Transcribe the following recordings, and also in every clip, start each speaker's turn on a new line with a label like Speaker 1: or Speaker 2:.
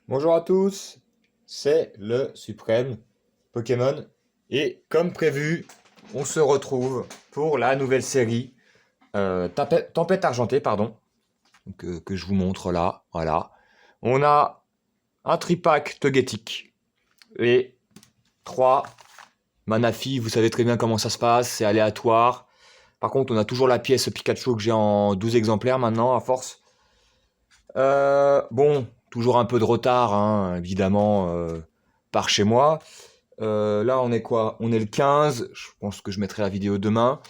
Speaker 1: Bonjour à tous, c'est le Suprême Pokémon et comme prévu, on se retrouve pour la nouvelle série Tempête Argentée, pardon, que je vous montre là. Voilà, on a un tripack Togetic et 3 Manafi. Vous savez très bien comment ça se passe, c'est aléatoire. Par contre, on a toujours la pièce Pikachu que j'ai en 12 exemplaires maintenant à force. Bon, toujours un peu de retard, hein, évidemment, par chez moi. Là, on est quoi? On est le 15. Je pense que je mettrai la vidéo demain.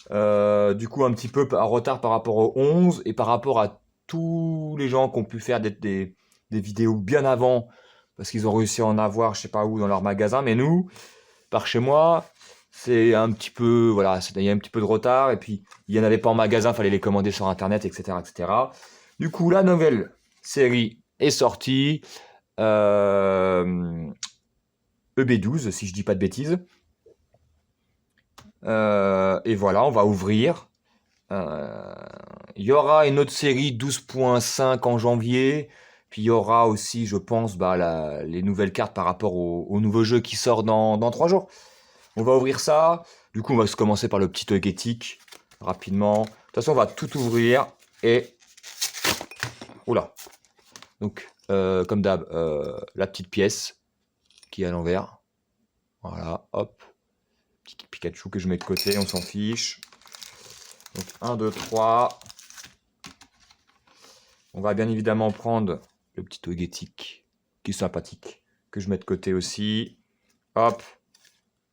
Speaker 1: Du coup, un petit peu en retard par rapport au 11 et par rapport à tous les gens qui ont pu faire des vidéos bien avant parce qu'ils ont réussi à en avoir, je sais pas où, dans leur magasin. Mais nous, par chez moi, c'est un petit peu, voilà, il y a un petit peu de retard et puis il y en avait pas en magasin, fallait les commander sur internet, etc., etc. Du coup, la nouvelle série est sortie. EB12, si je dis pas de bêtises. Et voilà, on va ouvrir. Euh, Il y aura une autre série 12.5 en janvier. Puis il y aura aussi, je pense, bah, les nouvelles cartes par rapport au nouveau jeu qui sort dans 3 jours. On va ouvrir ça. Du coup, on va se commencer par le petit Togetic rapidement. De toute façon, on va tout ouvrir. Et. Oula. Donc, comme d'hab, la petite pièce qui est à l'envers. Voilà, hop. Petit Pikachu que je mets de côté, on s'en fiche. Donc 1, 2, 3. On va bien évidemment prendre le petit Togetic qui est sympathique, que je mets de côté aussi. Hop,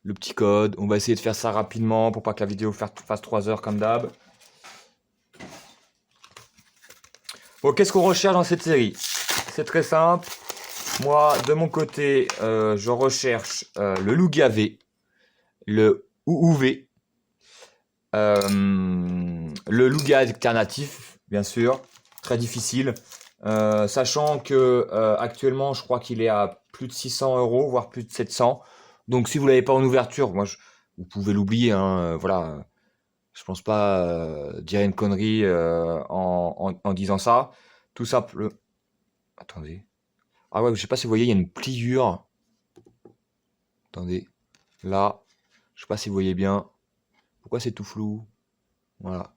Speaker 1: le petit code. On va essayer de faire ça rapidement pour pas que la vidéo fasse 3 heures comme d'hab. Bon, qu'est-ce qu'on recherche dans cette série? C'est très simple. Moi, de mon côté, je recherche le Loup-Gavé, le UUV, le Louga alternatif, bien sûr, très difficile. Sachant que actuellement, je crois qu'il est à plus de 600 euros, voire plus de 700. Donc, si vous l'avez pas en ouverture, vous pouvez l'oublier. Hein, voilà, je pense pas dire une connerie en disant ça. Tout simple. Attendez. Ah ouais, je sais pas si vous voyez, il y a une pliure. Attendez. Là, je sais pas si vous voyez bien. Pourquoi c'est tout flou? Voilà.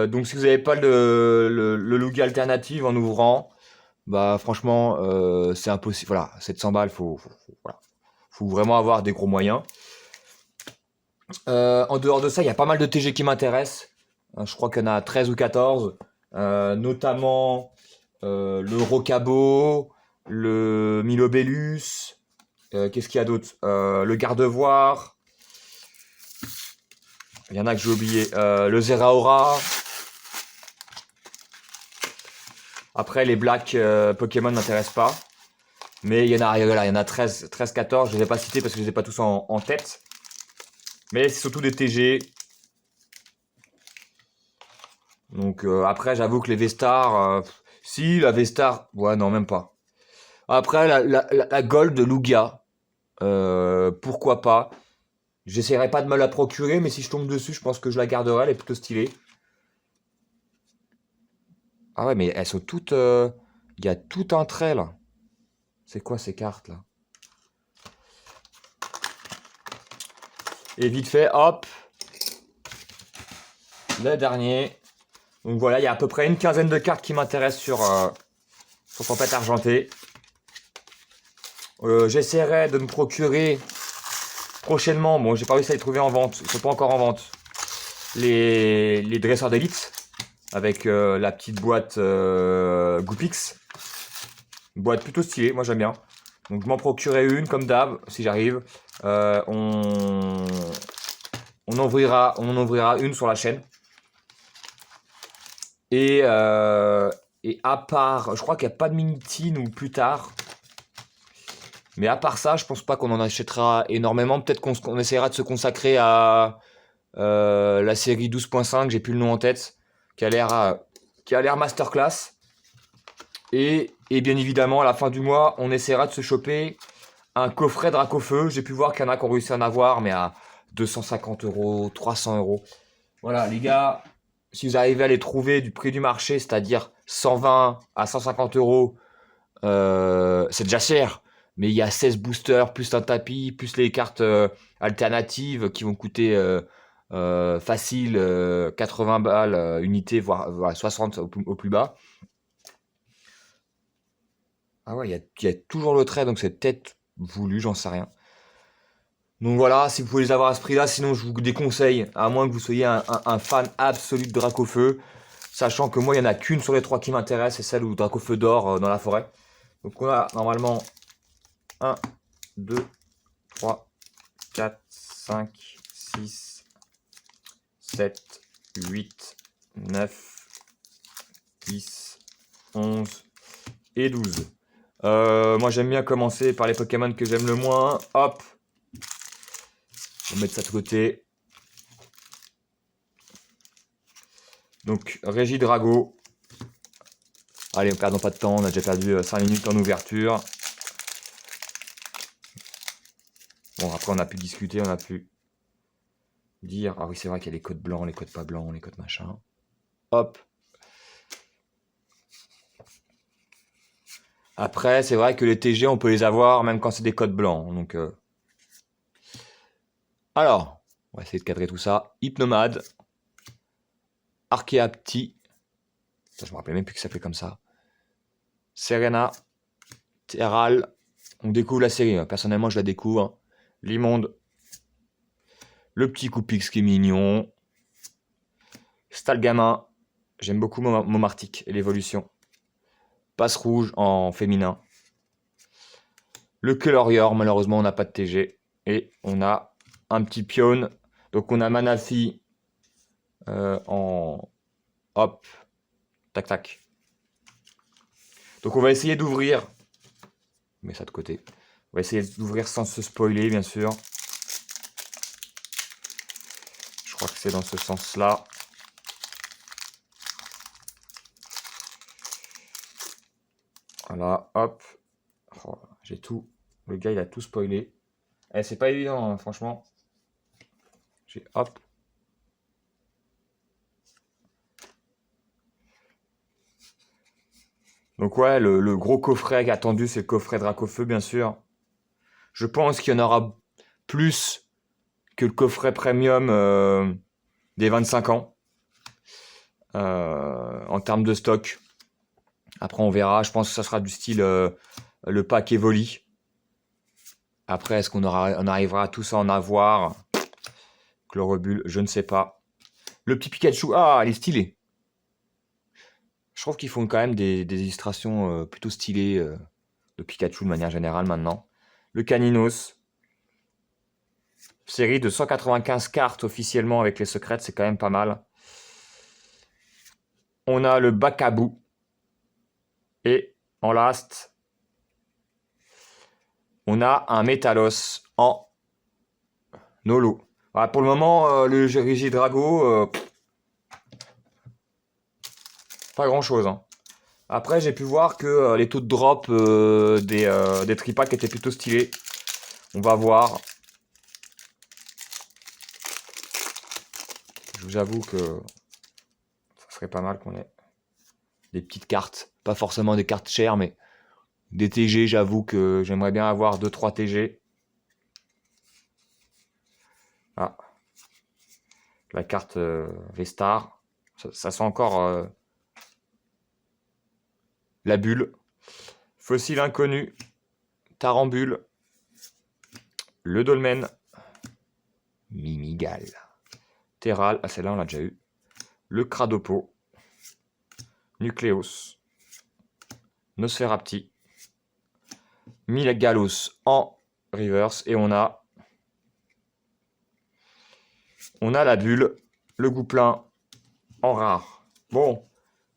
Speaker 1: Donc si vous n'avez pas le Lugia alternative en ouvrant, bah franchement c'est impossible. Voilà, 700 balles, voilà. Faut vraiment avoir des gros moyens. En dehors de ça, il y a pas mal de TG qui m'intéressent. Je crois qu'il y en a 13 ou 14. Notamment le Rocabo, le Milobellus. Qu'est-ce qu'il y a d'autre? Le Gardevoir. Il y en a que j'ai oublié. Le Zeraora. Après, les Black Pokémon ne m'intéressent pas. Mais il y en a, voilà, il y en a 13, 14. Je ne les ai pas cités parce que je ne les ai pas tous en tête. Mais c'est surtout des TG. Donc après, j'avoue que les V-Star... si, la V-Star... Ouais, non, même pas. Après, la Gold de Lugia. Pourquoi pas. J'essaierai pas de me la procurer, mais si je tombe dessus, je pense que je la garderai. Elle est plutôt stylée. Ah ouais, mais elles sont toutes... Il y a tout un trait, là. C'est quoi ces cartes, là? Et vite fait, hop, le dernier. Donc voilà, il y a à peu près une quinzaine de cartes qui m'intéressent sur Tempête Argentée. J'essaierai de me procurer prochainement, bon j'ai pas réussi à les trouver en vente, ils sont pas encore en vente, les dresseurs d'élite avec la petite boîte Goopix. Une boîte plutôt stylée, moi j'aime bien. Donc je m'en procurerai une comme d'hab, si j'arrive. On en ouvrira une sur la chaîne. Et à part, je crois qu'il n'y a pas de mini-tin ou plus tard. Mais à part ça, je pense pas qu'on en achètera énormément. Peut-être qu'on essaiera de se consacrer à la série 12.5, j'ai plus le nom en tête, qui a l'air masterclass. Et bien évidemment, à la fin du mois, on essaiera de se choper un coffret Dracofeu. J'ai pu voir qu'il y en a qui ont réussi à en avoir, mais à 250 euros, 300 euros. Voilà, les gars, si vous arrivez à les trouver du prix du marché, c'est-à-dire 120 à 150 euros, c'est déjà cher. Mais il y a 16 boosters, plus un tapis, plus les cartes alternatives qui vont coûter facile 80 balles unité, voire 60 au plus bas. Ah ouais, il y a toujours le trait, donc c'est peut-être voulu, j'en sais rien. Donc voilà, si vous pouvez les avoir à ce prix-là, sinon je vous déconseille, à moins que vous soyez un fan absolu de Dracofeu, sachant que moi il n'y en a qu'une sur les trois qui m'intéresse, c'est celle où Dracofeu dort dans la forêt. Donc on a normalement 1, 2, 3, 4, 5, 6, 7, 8, 9, 10, 11 et 12. Moi j'aime bien commencer par les Pokémon que j'aime le moins. Hop, on va mettre ça de côté. Donc Régidrago. Allez, ne perdons pas de temps, on a déjà perdu 5 minutes en ouverture. Bon, après on a pu discuter, on a pu dire... Ah oui, c'est vrai qu'il y a les codes blancs, les codes pas blancs, les codes machin. Hop. Après, c'est vrai que les TG, on peut les avoir même quand c'est des codes blancs. Donc, alors, on va essayer de cadrer tout ça. Hypnomade. Archeapti. Je me rappelais même plus que ça s'appelait comme ça. Serena. Terral. On découvre la série. Personnellement, je la découvre. L'immonde. Le petit Coupix qui est mignon. Stalgamin. J'aime beaucoup Momartic et l'évolution. Passe rouge en féminin. Le Colorior, malheureusement, on n'a pas de TG. Et on a un petit Pion. Donc on a Manafi en... Hop. Tac, tac. Donc on va essayer d'ouvrir. On met ça de côté. On va essayer d'ouvrir sans se spoiler, bien sûr. Je crois que c'est dans ce sens-là. Voilà, hop. Oh, j'ai tout. Le gars, il a tout spoilé. Eh, c'est pas évident, hein, franchement. J'ai hop. Donc ouais, le gros coffret attendu, c'est le coffret Dracofeu, bien sûr. Je pense qu'il y en aura plus que le coffret premium des 25 ans. En termes de stock. Après, on verra. Je pense que ça sera du style le pack Evoli. Après, est-ce qu'on arrivera tous à en avoir? Chlorobule, je ne sais pas. Le petit Pikachu, ah, il est stylé. Je trouve qu'ils font quand même des illustrations plutôt stylées de Pikachu de manière générale maintenant. Le Caninos. Série de 195 cartes officiellement avec les secrètes, c'est quand même pas mal. On a le Bakabou. Et en last, on a un Métalos en Nolo. Voilà, pour le moment, le Régidrago, pas grand chose. Hein. Après, j'ai pu voir que les taux de drop des tripacks étaient plutôt stylés. On va voir. Je vous avoue que ça serait pas mal qu'on ait des petites cartes. Pas forcément des cartes chères, mais des TG. J'avoue que j'aimerais bien avoir 2-3 TG. Ah. La carte V-Star. Ça sent encore la bulle. Fossile inconnu. Tarambule. Le Dolmen. Mimigal. Terral. Ah, celle-là, on l'a déjà eu. Le Cradopo. Nucleus. Nosferapti. Milgalos en reverse. Et on a la bulle. Le Gouplin en rare. Bon.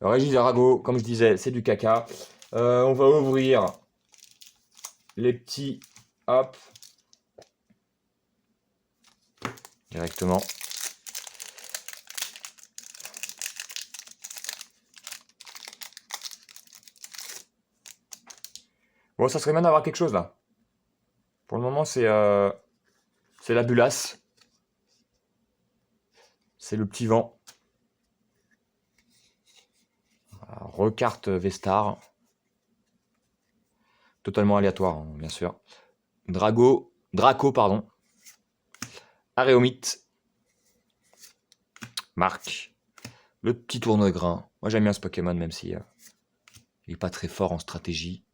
Speaker 1: Le Régidrago, comme je disais, c'est du caca. On va ouvrir les petits. Hop. Directement. Bon, ça serait bien d'avoir quelque chose là. Pour le moment, c'est la Bulasse. C'est le petit vent. Recarte Vestar. Totalement aléatoire, hein, bien sûr. Draco, pardon. Aréomite. Marc. Le petit tourne-grain. Moi, j'aime bien ce Pokémon, même si il n'est pas très fort en stratégie.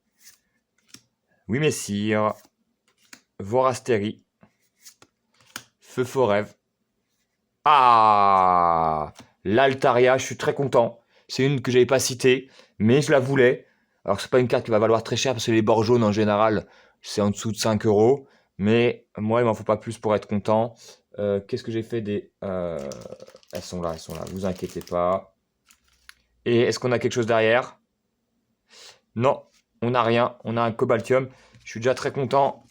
Speaker 1: Oui, messire. Vorastérie. Feu Forêve. Ah, l'Altaria, je suis très content. C'est une que j'avais pas citée, mais je la voulais. Alors c'est pas une carte qui va valoir très cher parce que les bords jaunes en général, c'est en dessous de 5 euros. Mais moi, il m'en faut pas plus pour être content. Qu'est-ce que j'ai fait des... elles sont là, vous inquiétez pas. Et est-ce qu'on a quelque chose derrière? Non, on n'a rien. On a un Cobaltium. Je suis déjà très content.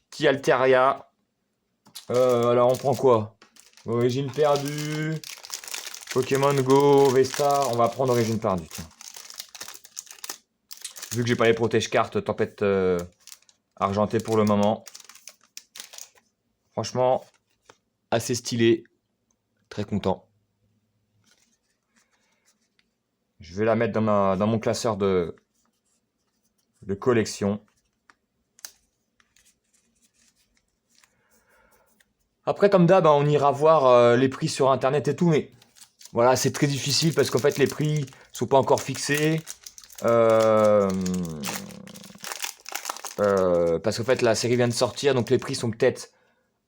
Speaker 1: Petit Altaria. Alors on prend quoi? Origine perdue. Pokémon Go, Vesta. On va prendre Origine perdue. Tiens. Vu que j'ai pas les protège cartes, tempête argentée pour le moment. Franchement, assez stylé. Très content. Je vais la mettre dans mon classeur de collection. Après, comme d'hab, on ira voir les prix sur internet et tout, mais voilà, c'est très difficile parce qu'en fait, les prix sont pas encore fixés. Parce qu'en fait, la série vient de sortir, donc les prix sont peut-être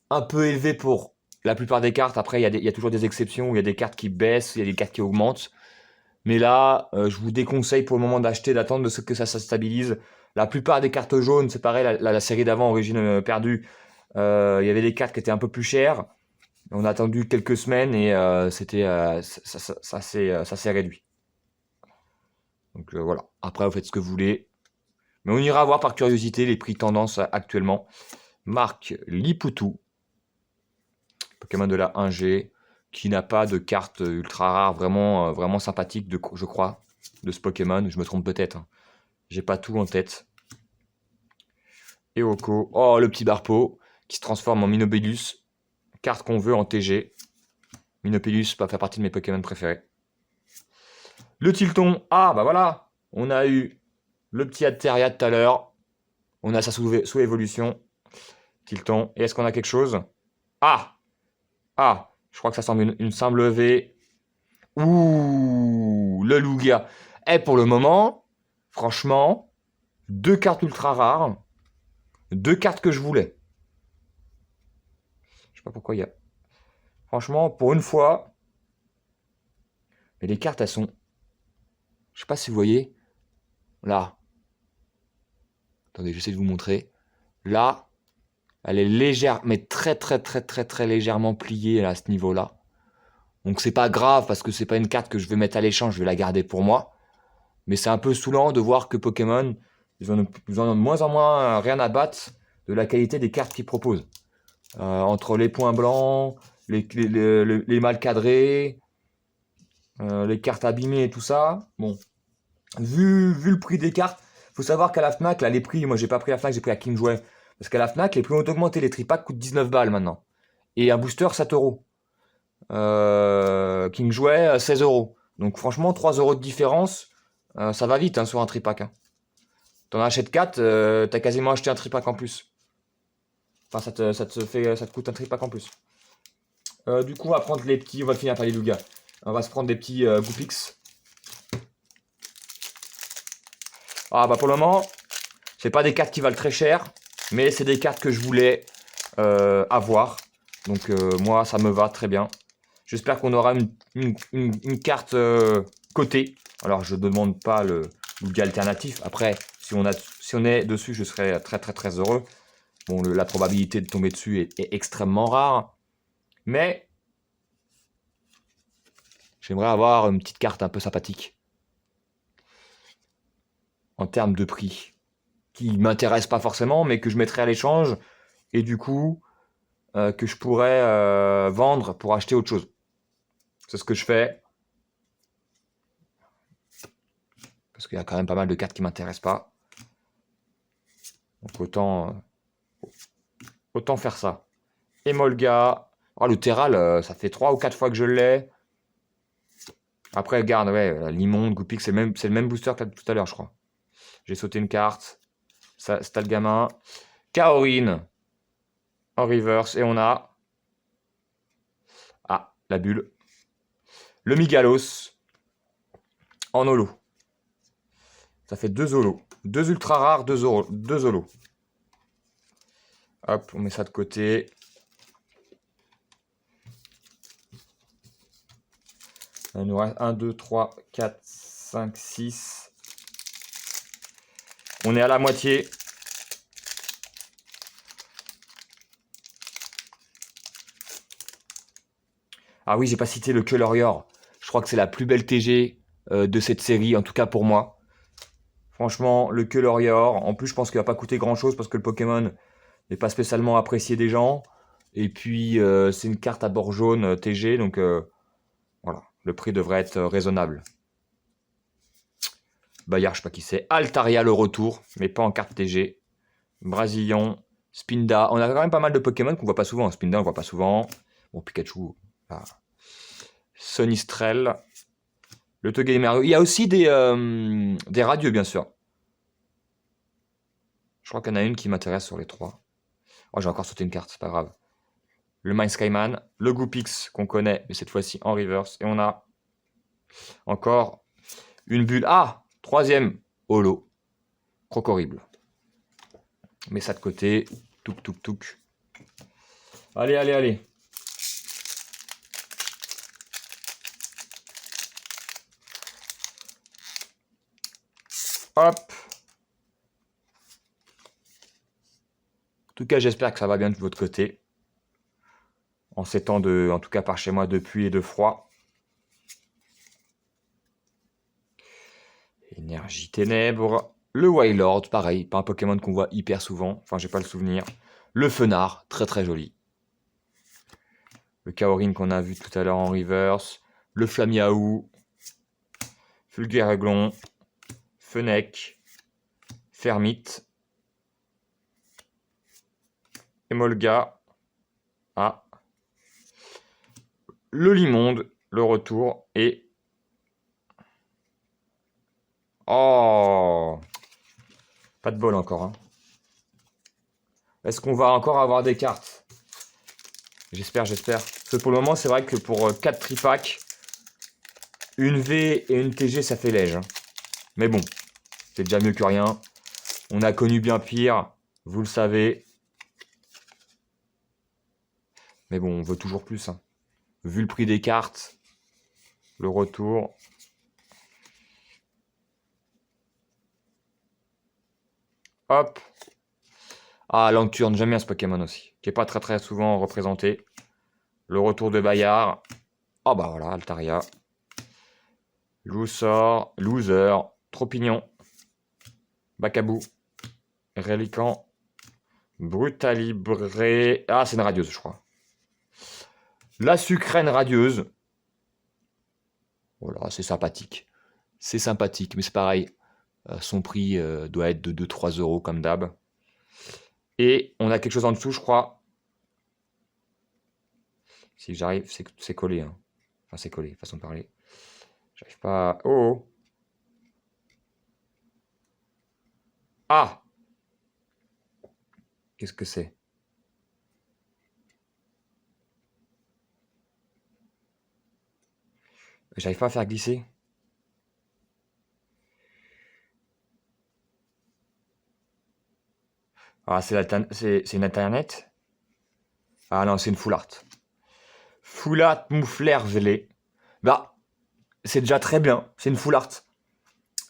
Speaker 1: un peu élevés pour la plupart des cartes. Après, il y a toujours des exceptions où il y a des cartes qui baissent, il y a des cartes qui augmentent. Mais là, je vous déconseille pour le moment d'acheter, d'attendre de ce que ça se stabilise. La plupart des cartes jaunes, c'est pareil, la série d'avant, Origine perdue, il y avait des cartes qui étaient un peu plus chères. On a attendu quelques semaines et ça s'est réduit. Donc voilà. Après, vous faites ce que vous voulez. Mais on ira voir par curiosité les prix tendance actuellement. Marc Lipoutou, Pokémon de la 1G, qui n'a pas de carte ultra rare vraiment sympathique, je crois, de ce Pokémon. Je me trompe peut-être. Hein. J'ai pas tout en tête. Eoko. Oh, le petit Barpo, qui se transforme en Minobellus. Carte qu'on veut en TG. Minopellus va faire partie de mes Pokémon préférés. Le Tilton. Ah, bah voilà. On a eu le petit Altaria tout à l'heure. On a sa sous-évolution. Tilton. Et est-ce qu'on a quelque chose? Ah! Ah! Je crois que ça semble une simple V. Ouh! Le Lugia. Et pour le moment, franchement, 2 cartes ultra rares. 2 cartes que je voulais. Je sais pas pourquoi il y a... Franchement, pour une fois... Mais les cartes, elles sont... Je sais pas si vous voyez. Là. Attendez, j'essaie de vous montrer. Là, elle est légère, mais très légèrement pliée là, à ce niveau-là. Donc c'est pas grave parce que c'est pas une carte que je vais mettre à l'échange, je vais la garder pour moi. Mais c'est un peu saoulant de voir que Pokémon, ils ont de moins en moins rien à battre de la qualité des cartes qu'ils proposent. Entre les points blancs, les mal cadrés, les cartes abîmées et tout ça. Bon, vu le prix des cartes, faut savoir qu'à la Fnac, là, les prix, moi j'ai pas pris la Fnac, j'ai pris à Kingsway. Parce qu'à la Fnac, les prix ont augmenté, les tripacks coûtent 19 balles maintenant. Et un booster, 7 euros. Kingsway, 16 euros. Donc franchement, 3 euros de différence, ça va vite hein, sur un tripack. Hein. T'en achètes 4, t'as quasiment acheté un tripack en plus. Enfin, ça te coûte un tripack en plus. Du coup, on va prendre les petits, on va finir par les Lugia. On va se prendre des petits Goopix. Ah bah pour le moment, c'est pas des cartes qui valent très cher, mais c'est des cartes que je voulais avoir. Donc moi, ça me va très bien. J'espère qu'on aura une carte cotée. Alors je ne demande pas le Lugia alternatif. Après, si on est dessus, je serais très heureux. Bon, la probabilité de tomber dessus est extrêmement rare. Mais j'aimerais avoir une petite carte un peu sympathique. En termes de prix. Qui m'intéresse pas forcément, mais que je mettrais à l'échange. Et du coup, que je pourrais vendre pour acheter autre chose. C'est ce que je fais. Parce qu'il y a quand même pas mal de cartes qui m'intéressent pas. Donc autant faire ça. Emolga. Oh, le Terral, ça fait 3 ou 4 fois que je l'ai. Après, regarde, ouais, Limonde, Goupix, c'est le même booster que tout à l'heure, je crois. J'ai sauté une carte. Ça, c'est le gamin. Kaorin en reverse. Et on a... Ah, la bulle. Le Migalos en holo. Ça fait 2 holos. 2 ultra rares, 2 holos. Hop, on met ça de côté. Il nous reste 1, 2, 3, 4, 5, 6. On est à la moitié. Ah oui, j'ai pas cité le Colorior. Je crois que c'est la plus belle TG de cette série, en tout cas pour moi. Franchement, le Colorior. En plus, je pense qu'il va pas coûter grand chose parce que le Pokémon n'est pas spécialement apprécié des gens. Et puis, c'est une carte à bord jaune TG, donc voilà, le prix devrait être raisonnable. Bayard, je sais pas qui c'est. Altaria le retour, mais pas en carte TG. Brasillon, Spinda. On a quand même pas mal de Pokémon qu'on voit pas souvent. Spinda, on voit pas souvent. Bon, Pikachu. Voilà. Sonistrel. Le Togedemaru. Il y a aussi des radieux, bien sûr. Je crois qu'il y en a une qui m'intéresse sur les 3. Oh, j'ai encore sauté une carte, c'est pas grave. Le Mind Skyman. Le Goopix qu'on connaît, mais cette fois-ci en reverse. Et on a encore une bulle. Ah, 3e holo. Crocorrible. Mets ça de côté. Touk, touk, touk. Allez, allez, allez. Hop. En tout cas, j'espère que ça va bien de votre côté. En ces temps de, en tout cas par chez moi, de pluie et de froid. Énergie ténèbres. Le Wailord, pareil, pas un Pokémon qu'on voit hyper souvent. Enfin, j'ai pas le souvenir. Le Fenard, très très joli. Le Kaorin qu'on a vu tout à l'heure en reverse. Le Flamiaou. Fulguréglon. Fennec. Fermite. Emolga. Ah. Le Limonde, le retour. Et... Oh, pas de bol encore. Hein. Est-ce qu'on va encore avoir des cartes? J'espère, j'espère. Parce que pour le moment, c'est vrai que pour 4 tripacks, une V et une TG, ça fait léger. Hein. Mais bon, c'est déjà mieux que rien. On a connu bien pire, vous le savez. Mais bon, on veut toujours plus. Hein. Vu le prix des cartes, le retour... Hop. Ah, Lanturne, j'aime bien ce Pokémon aussi. Qui est pas très très souvent représenté. Le retour de Bayard. Oh bah voilà, Altaria. Loussor, Loser, Tropignon. Bacabou. Reliquant. Brutalibré. Ah, c'est une radieuse, je crois. La Sucrène radieuse. Voilà, c'est sympathique. C'est sympathique, mais c'est pareil. Son prix doit être de 2-3 € comme d'hab. Et on a quelque chose en dessous, je crois. Si j'arrive, c'est collé. Hein. Enfin, c'est collé, façon de parler. J'arrive pas à... Oh, oh. Ah! Qu'est-ce que c'est? J'arrive pas à faire glisser. Ah, c'est une internet? Ah non, c'est une full art. Full art moufleur velé. Bah, c'est déjà très bien. C'est une full art.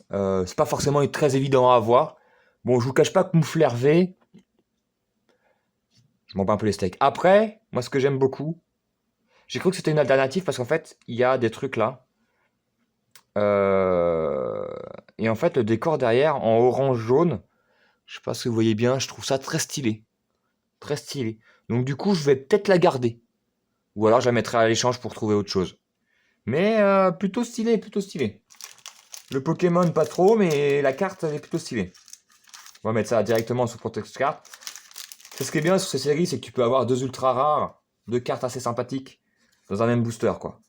Speaker 1: C'est pas forcément très évident à avoir. Bon, je vous cache pas que moufleur V, je m'en bats un peu les steaks. Après, moi, ce que j'aime beaucoup, j'ai cru que c'était une alternative parce qu'en fait, il y a des trucs là. Et en fait, le décor derrière, en orange-jaune, je sais pas si vous voyez bien, je trouve ça très stylé. Très stylé. Donc du coup, je vais peut-être la garder. Ou alors, je la mettrai à l'échange pour trouver autre chose. Mais plutôt stylé, plutôt stylé. Le Pokémon, pas trop, mais la carte, elle est plutôt stylée. On va mettre ça directement sur Protect Card. C'est ce qui est bien sur ces séries, c'est que tu peux avoir 2 ultra rares, 2 cartes assez sympathiques, dans un même booster, quoi.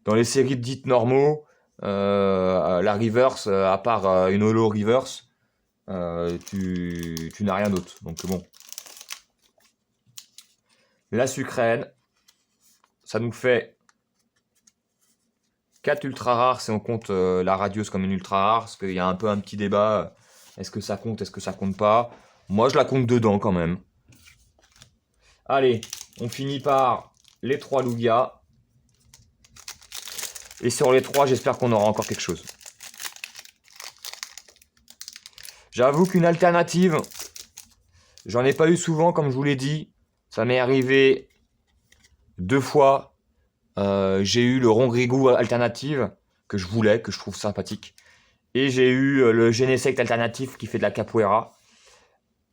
Speaker 1: Dans les séries dites normaux, la reverse, à part une holo reverse, tu n'as rien d'autre. Donc bon. La sucrène, ça nous fait 4 ultra rares si on compte la radius comme une ultra rare, parce qu'il y a un peu un petit débat. Est-ce que ça compte, est-ce que ça compte pas? Moi, je la compte dedans quand même. Allez, on finit par les 3 Lugia. Et sur les 3, j'espère qu'on aura encore quelque chose. J'avoue qu'une alternative, j'en ai pas eu souvent, comme je vous l'ai dit. Ça m'est arrivé 2 fois. J'ai eu le Rongrigou alternative, que je voulais, que je trouve sympathique. Et j'ai eu le Genesect alternatif qui fait de la capoeira.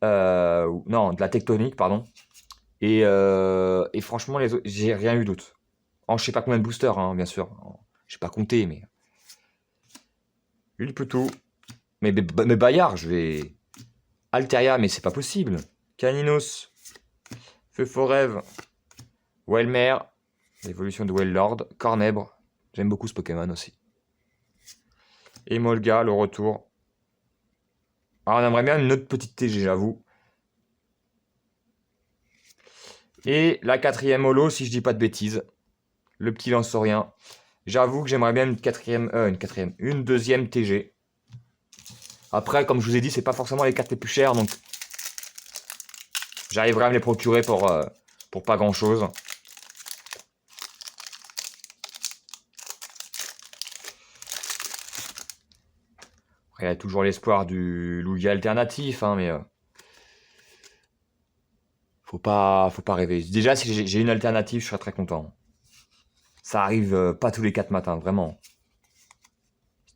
Speaker 1: Non, de la tectonique, pardon. Et franchement, les autres, j'ai rien eu d'autre. En je sais pas combien de boosters, hein, bien sûr. Je sais pas compter, mais. Il peut tout. Mais Bayard, je vais. Altaria, mais c'est pas possible. Caninos. Feu Forève. Welmer. L'évolution de Wellord. Cornèbre. J'aime beaucoup ce Pokémon aussi. Et Molga, le retour. Alors, on aimerait bien une autre petite TG, j'avoue. Et la 4e holo, si je dis pas de bêtises. Le petit lance-rien. J'avoue que j'aimerais bien une deuxième TG. Après, comme je vous ai dit, c'est pas forcément les cartes les plus chères, donc j'arriverai à me les procurer pour pas grand chose. Après, il y a toujours l'espoir du Lugia alternatif, hein, mais faut pas rêver. Déjà, si j'ai une alternative, je serais très content. Ça arrive pas tous les 4 matins, vraiment.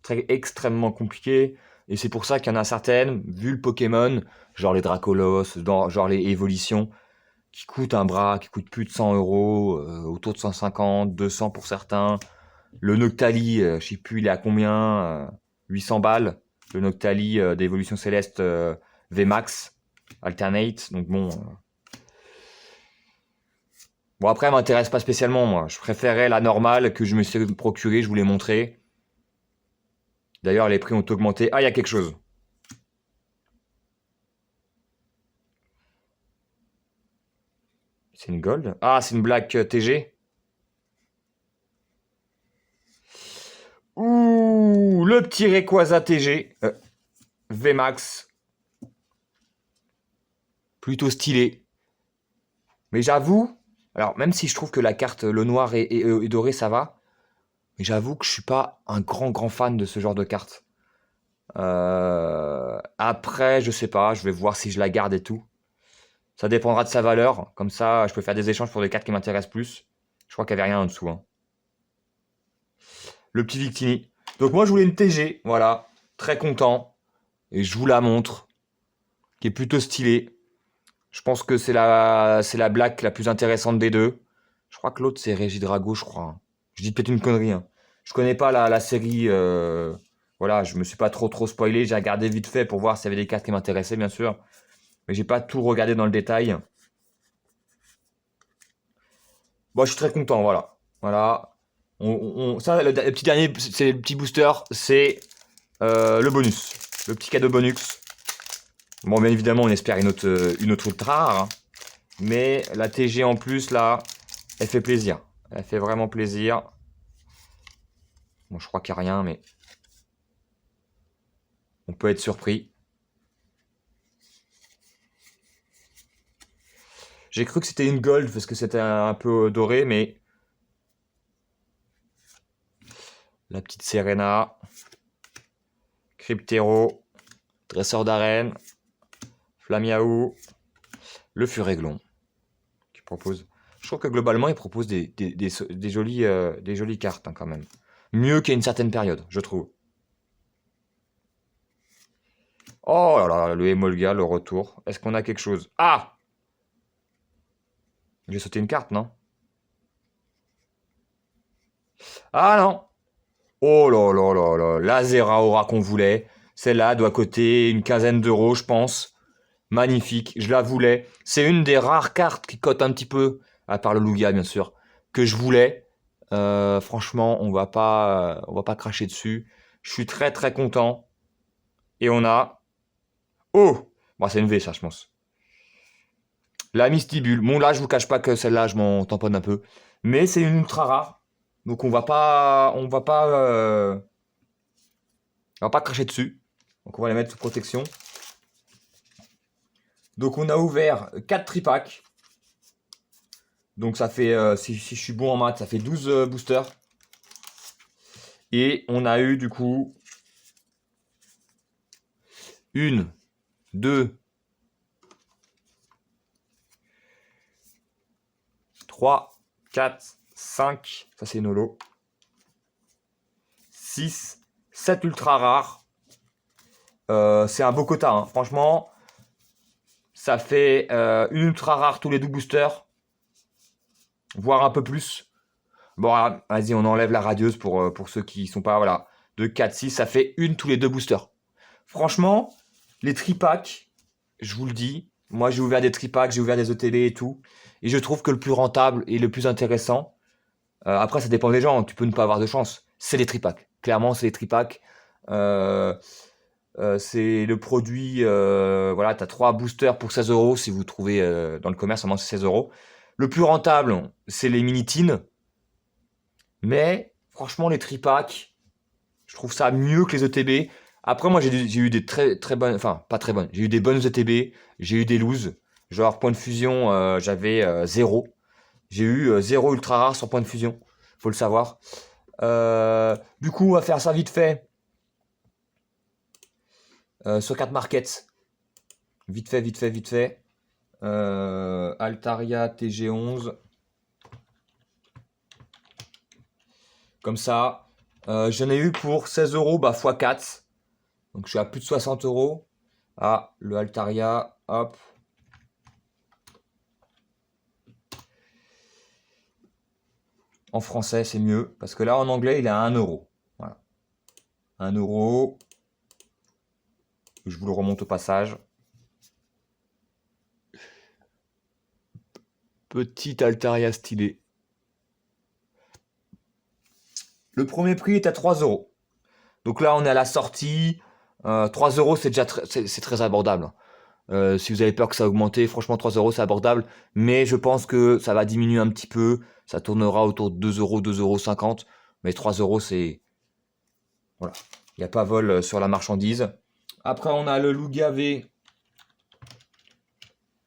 Speaker 1: C'est extrêmement compliqué. Et c'est pour ça qu'il y en a certaines, vu le Pokémon, genre les Dracolos, genre les évolutions, qui coûtent un bras, qui coûtent plus de 100 euros, autour de 150, 200 pour certains. Le Noctali, je sais plus il est à combien, 800 balles. Le Noctali d'évolution céleste VMAX Alternate. Donc bon. Bon après, elle m'intéresse pas spécialement moi. Je préférais la normale que je me suis procurée, je vous l'ai montré. D'ailleurs, les prix ont augmenté. Ah, il y a quelque chose. C'est une gold. Ah, c'est une black TG. Ouh, le petit Rayquaza TG. VMAX. Plutôt stylé. Mais j'avoue, alors même si je trouve que la carte, le noir et doré, ça va. Mais j'avoue que je suis pas un grand fan de ce genre de carte. Après, je sais pas, je vais voir si je la garde et tout. Ça dépendra de sa valeur. Comme ça, je peux faire des échanges pour des cartes qui m'intéressent plus. Je crois qu'il n'y avait rien en dessous. Hein. Le petit Victini. Donc moi, je voulais une TG. Voilà. Très content. Et je vous la montre. Qui est plutôt stylée. Je pense que c'est la black la plus intéressante des deux. Je crois que l'autre, c'est Regidrago, je crois. Je dis peut-être une connerie. Hein. Je connais pas la série. Voilà, je me suis pas trop spoilé. J'ai regardé vite fait pour voir s'il y avait des cartes qui m'intéressaient, bien sûr. Mais j'ai pas tout regardé dans le détail. Bon, je suis très content, voilà. Voilà. Ça, le petit dernier, c'est le petit booster, c'est le bonus. Le petit cadeau bonus. Bon, bien évidemment, on espère une autre ultra rare. Hein. Mais la TG en plus, là, elle fait plaisir. Elle fait vraiment plaisir. Bon, je crois qu'il n'y a rien, mais on peut être surpris. J'ai cru que c'était une gold parce que c'était un peu doré, mais la petite Serena, Cryptero, Dresseur d'arène, Flamiaou, le Furéglon qui propose. Je trouve que globalement, il propose des jolies cartes hein, quand même. Mieux qu'à une certaine période, je trouve. Oh là là, le Emolga, le retour. Est-ce qu'on a quelque chose? Ah! J'ai sauté une carte, non? Ah non! Oh là là là là, la Zeraora qu'on voulait. Celle-là doit coter une quinzaine d'euros, je pense. Magnifique, je la voulais. C'est une des rares cartes qui cote un petit peu, à part le Lugia bien sûr, que je voulais. Franchement, on va pas cracher dessus. Je suis très content. Et on a Oh! Bon, c'est une V, ça, je pense. La Mystibule. Bon, là, je vous cache pas que celle-là, je m'en tamponne un peu. Mais c'est une ultra rare. Donc, on va pas cracher dessus. Donc, on va les mettre sous protection. Donc, on a ouvert 4 tripacks. Donc, ça fait, si je suis bon en maths, ça fait 12 boosters. Et on a eu, du coup, 1, 2, 3, 4, 5, ça c'est Nolo, 6, 7 ultra rares. C'est un beau quota, hein. Franchement, ça fait une ultra rare tous les 2 boosters, voire un peu plus. Bon, vas-y, on enlève la radieuse pour ceux qui sont pas, voilà, 2, 4, 6, ça fait une tous les 2 boosters. Franchement, les tripacks, je vous le dis, moi j'ai ouvert des tripacks, j'ai ouvert des ETB et tout, et je trouve que le plus rentable et le plus intéressant, après ça dépend des gens, tu peux ne pas avoir de chance, c'est les tripacks. Clairement, c'est les tripacks. C'est le produit, voilà, tu as 3 boosters pour 16 euros si vous trouvez dans le commerce, vraiment c'est 16 euros. Le plus rentable, c'est les mini-tins, mais franchement, les tripacks, je trouve ça mieux que les ETB. Après, moi, j'ai eu des très très bonnes, enfin, pas très bonnes. J'ai eu des bonnes ETB, j'ai eu des looses. Genre, point de fusion, j'avais 0. J'ai eu 0 ultra rare sur point de fusion. Faut le savoir. Du coup, on va faire ça vite fait. Sur 4 markets. Vite fait, vite fait, vite fait. Altaria TG11. Comme ça. J'en ai eu pour 16 euros, bah, x 4. Donc je suis à plus de 60 euros. Ah, le Altaria, hop. En français, c'est mieux. Parce que là, en anglais, il est à 1 euro. Voilà. 1 euro. Je vous le remonte au passage. Petit Altaria stylé. Le premier prix est à 3 euros. Donc là, on est à la sortie. 3 euros, c'est déjà c'est très abordable. Si vous avez peur que ça augmente, franchement 3 euros c'est abordable, mais je pense que ça va diminuer un petit peu, ça tournera autour de 2 euros, 2,50 €, mais 3 euros c'est... Voilà, il n'y a pas vol sur la marchandise. Après on a le Lugia V,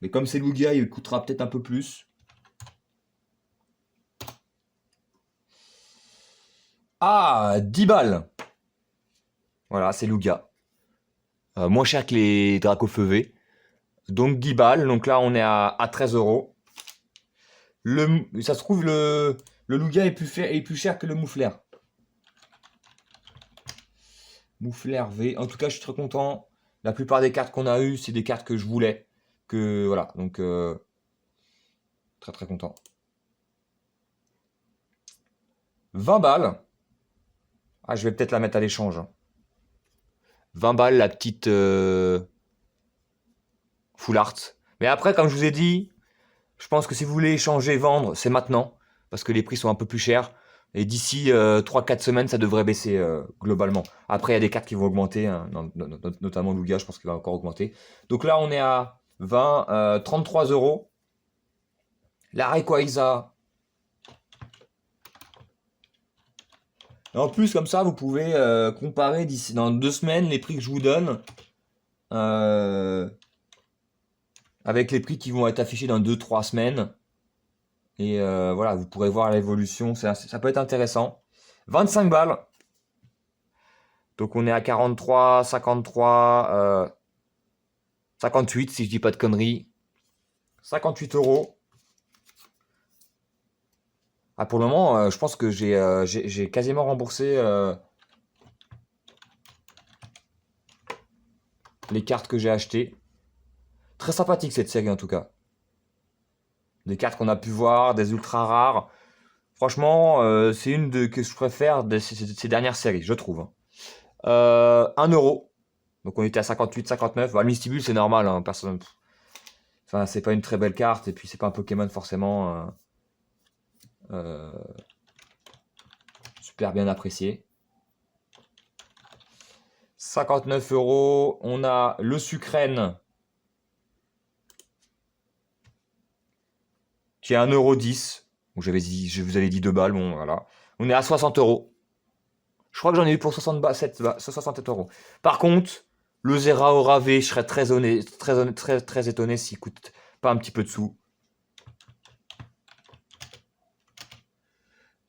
Speaker 1: mais comme c'est Lugia, il coûtera peut-être un peu plus. Ah, 10 balles. Voilà, c'est Lugia. Moins cher que les Dracofeu V. Donc 10 balles, donc là on est à 13 euros. Ça se trouve, le Lugia est plus cher que le Moufleur. Moufleur V. En tout cas, je suis très content. La plupart des cartes qu'on a eues, c'est des cartes que je voulais. Voilà, donc très très content. 20 balles. Ah, je vais peut-être la mettre à l'échange. 20 balles, la petite full art. Mais après, comme je vous ai dit, je pense que si vous voulez échanger, vendre, c'est maintenant. Parce que les prix sont un peu plus chers. Et d'ici 3-4 semaines, ça devrait baisser globalement. Après, il y a des cartes qui vont augmenter, hein, notamment Lugia, je pense qu'il va encore augmenter. Donc là, on est à 20, 33 euros. La Rayquaza. En plus, comme ça, vous pouvez comparer d'ici dans 2 semaines les prix que je vous donne avec les prix qui vont être affichés dans 2-3 semaines. Et voilà, vous pourrez voir l'évolution. Ça peut être intéressant. 25 balles. Donc on est à 43, 53, 58 si je dis pas de conneries. 58 euros. Ah, pour le moment, je pense que j'ai quasiment remboursé les cartes que j'ai achetées. Très sympathique cette série en tout cas. Des cartes qu'on a pu voir, des ultra rares. Franchement, c'est une que je préfère de ces dernières séries, je trouve, hein. 1 euro. Donc on était à 58, 59. Bah, le Mystibule, c'est normal, hein, personne. Enfin, c'est pas une très belle carte, et puis c'est pas un Pokémon forcément super bien apprécié. 59 euros. On a le Sucrène qui est 1,10 €. Je vous avais dit 2 balles. Bon, voilà. On est à 60 euros. Je crois que j'en ai eu pour 67 euros. Par contre, le Zeraora V, je serais très étonné s'il coûte pas un petit peu de sous.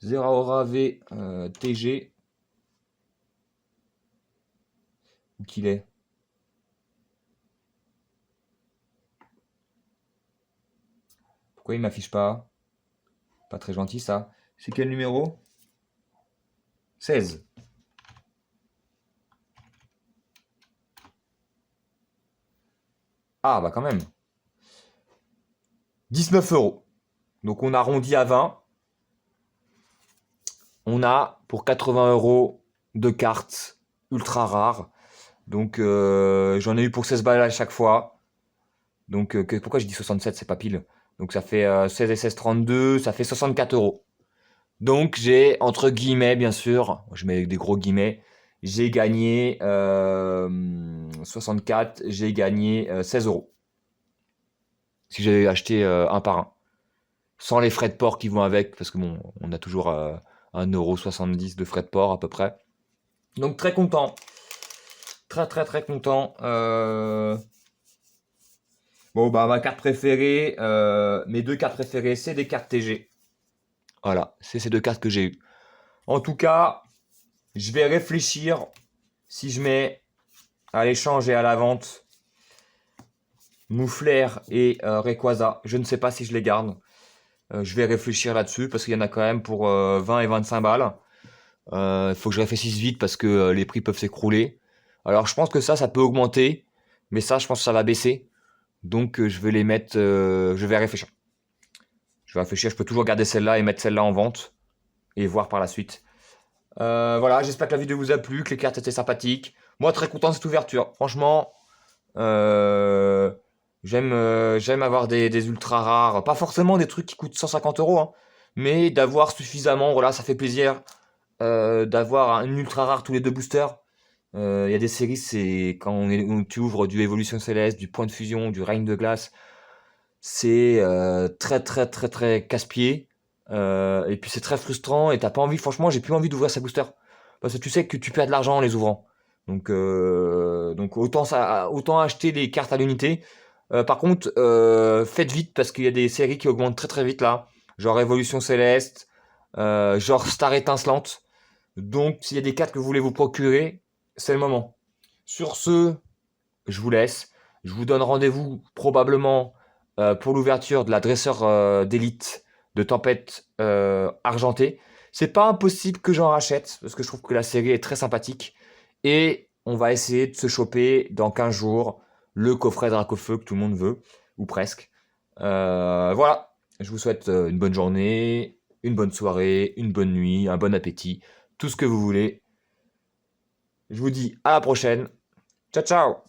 Speaker 1: Zeraora V TG. Où qu'il est? Pourquoi il m'affiche pas? Pas très gentil ça. C'est quel numéro? 16. Ah bah quand même. 19 euros. Donc on arrondit à 20. On a pour 80 euros de cartes ultra rares. Donc j'en ai eu pour 16 balles à chaque fois. Donc pourquoi j'ai dit 67, c'est pas pile. Donc ça fait 16 et 16, 32, ça fait 64 euros. Donc j'ai, entre guillemets bien sûr, je mets des gros guillemets, j'ai gagné 64, j'ai gagné 16 euros. Si j'avais acheté un par un. Sans les frais de port qui vont avec, parce que bon, on a toujours 1,70 € de frais de port à peu près. Donc très content. Très content. Bon bah ma carte préférée, mes 2 cartes préférées, c'est des cartes TG. Voilà, c'est ces 2 cartes que j'ai eues. En tout cas, je vais réfléchir si je mets à l'échange et à la vente Moufleur et Rayquaza. Je ne sais pas si je les garde. Je vais réfléchir là-dessus parce qu'il y en a quand même pour 20 et 25 balles. Il faut que je réfléchisse vite parce que les prix peuvent s'écrouler. Alors je pense que ça peut augmenter, mais ça, je pense que ça va baisser. Donc je vais les mettre, je vais réfléchir. Je vais réfléchir, je peux toujours garder celle-là et mettre celle-là en vente et voir par la suite. Voilà, j'espère que la vidéo vous a plu, que les cartes étaient sympathiques. Moi, très content de cette ouverture. Franchement, j'aime avoir des ultra rares. Pas forcément des trucs qui coûtent 150 euros, hein, mais d'avoir suffisamment, voilà, ça fait plaisir d'avoir un ultra rare tous les 2 boosters. Il y a des séries, c'est quand tu ouvres du Évolution Céleste, du Point de Fusion, du Règne de Glace, c'est très casse-pied. Et puis c'est très frustrant et t'as pas envie, franchement, j'ai plus envie d'ouvrir sa booster. Parce que tu sais que tu perds de l'argent en les ouvrant. Donc autant acheter les cartes à l'unité. Par contre, faites vite parce qu'il y a des séries qui augmentent très vite là. Genre Évolution Céleste, genre Star Étincelante. Donc s'il y a des cartes que vous voulez vous procurer, c'est le moment. Sur ce, je vous laisse. Je vous donne rendez-vous probablement pour l'ouverture de la dresseur d'élite de Tempête argentée. C'est pas impossible que j'en rachète parce que je trouve que la série est très sympathique. Et on va essayer de se choper dans 15 jours le coffret Dracofeu que tout le monde veut, ou presque. Voilà, je vous souhaite une bonne journée, une bonne soirée, une bonne nuit, un bon appétit, tout ce que vous voulez. Je vous dis à la prochaine. Ciao ciao.